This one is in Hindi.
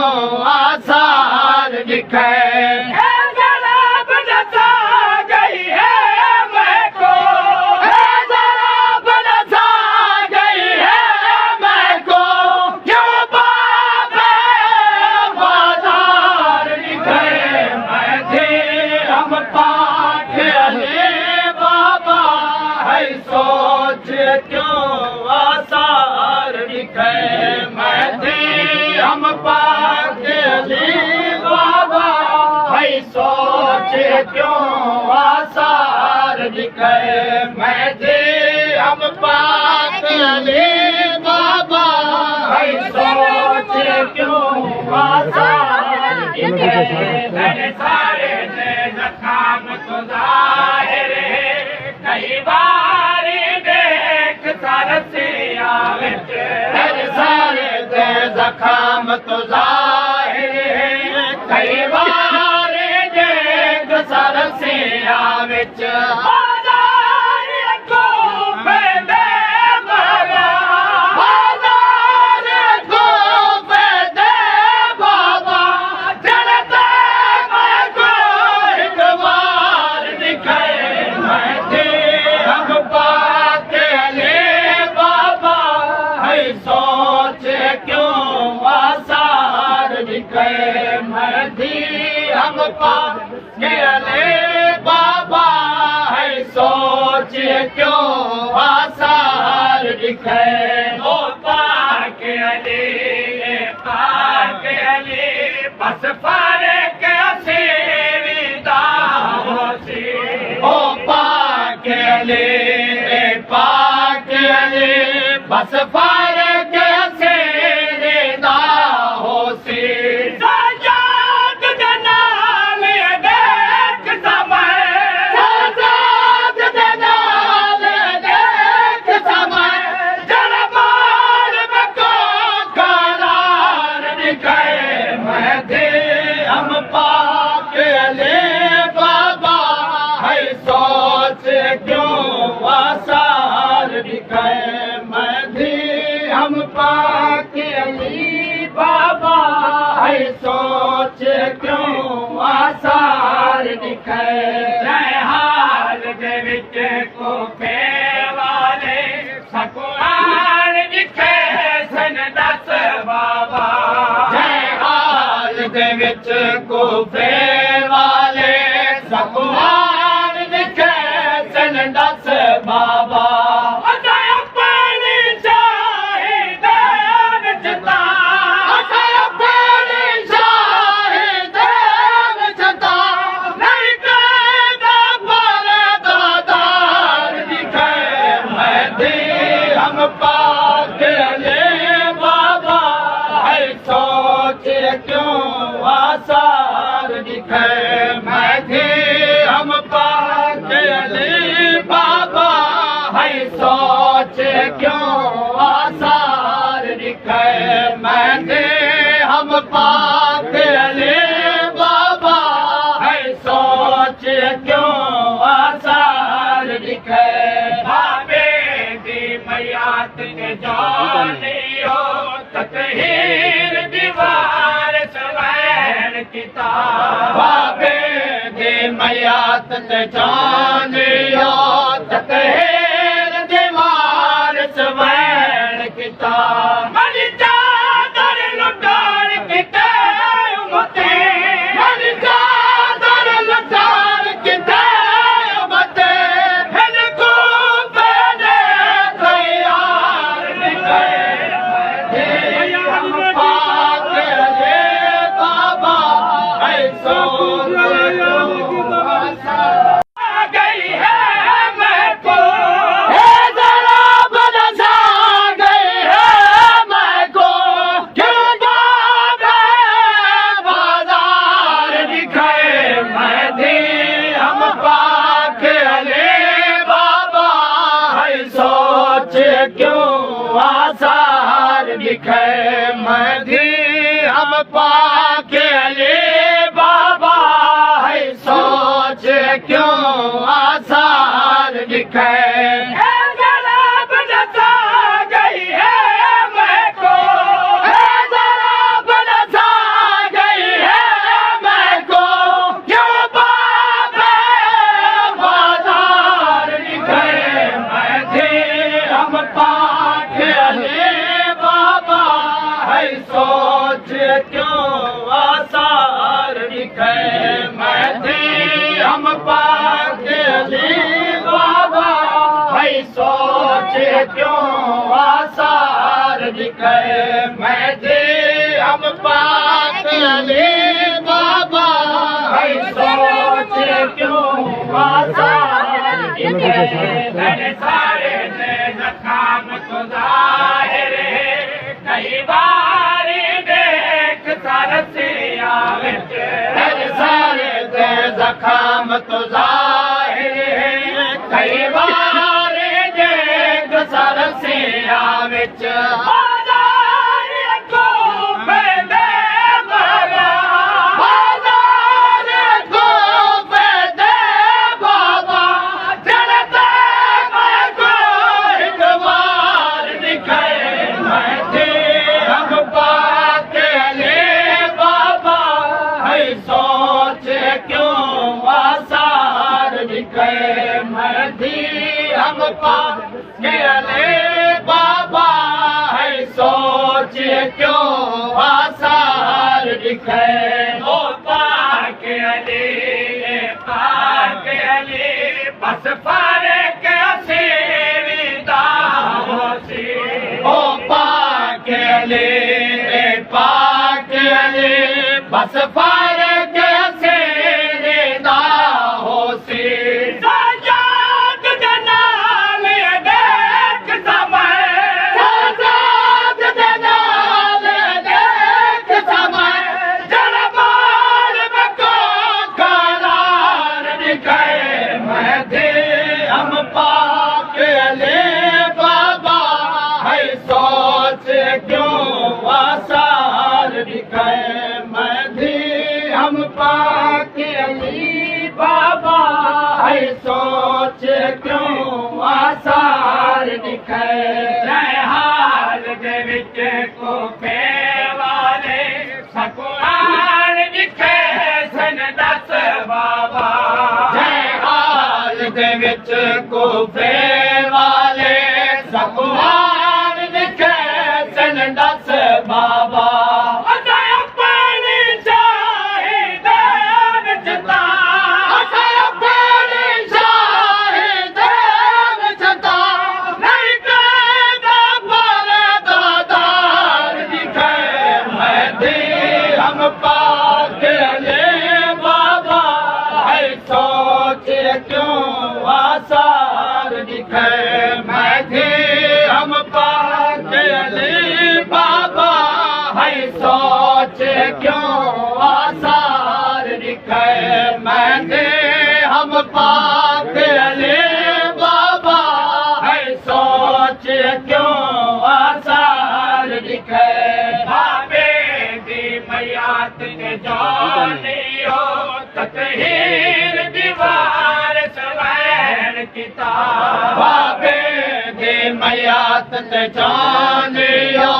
क्यों आसार दिखे हम पाक अली बाबा है सोच क्यों आसार दिखे मैं दे हम पाक अली बाबा है सोच क्यों आसार दिखे मेरे सारे जखाम तो जाहिर है कई बार देख सरसिया मेरे सारे जखाम तो जाहिर है कई बार देख सरसिया विच हम पाक अली बाबा है सोच क्यों आसार दिखे ओ पाक अली बस फर्क असीदा होसी ओ पाक अली बस फर्क असीदा होसी हम पाक अली बाबा है सोच क्यों आसार दिखे जय हाल दे विच कोफे वाले सकुरान दिखे सन दस बाबा जय हाल दे विच कोफे वाले सकुरान दिखे सन दस बाबा क्यों आसार दिखे हम पाक अली बाबा है सोच क्यों आसार दिखे हम पाक अली बाबा है सोच क्यों आसार दिखे भावे दी मयात के जानियो तकहीर दीवार सवैन किताब बाबे दे मयात ते जानियो तकहीर दीवार सवैन किताब मनी चादर लुटार किते उमते मनी चादर लुटार किते उमते हिन को बेने तैयार निकले हम पाक अली बाबा है सोच आ गई है मैं को जरा बदसा गई है मैं को क्यों बाजार दिखाए मैं हम पाक अली बाबा है सोच क्यों आसार दिखे हम पाक अली बाबा है सोच क्यों आसार दिखे गई है मैं को जरा बदसा क्यों आसार दिखे महदी हम पाक अली बाबा है सोच क्यों आसार दिखे महदी हम पाक अली बाबा है सोच क्यों आसार दिखे मेरे सारे काम तो जाहिर है कई बार देख सरसिया विच मेरे सारे जखाम तो जाहिर है कई बार देख सरसिया विच हम पाक अली बाबा है सोच क्यों आसार दिखे ओ पाक अली बस फर्क असीदा होसी ओ पाक अली बस फर्क असीदा होसी हम पाक अली बाबा है सोच क्यों आसार दिखे जय हाल दे विच कोफे वाले सकुरान दिखे सन दस बाबा जय हाल दे विच कोफे वाले सकुरान दिखे सन दस बाबा पाक अली बाबा है सोच क्यों आसार दिखे महदी हम पाक अली बाबा है सोच क्यों आसार दिखे महदी हम पाक अली बाबा है सोच क्यों आसार दिखे मयात के जानियो तकहीर दीवार सवैन किताब बाबे दे मयात के जानियो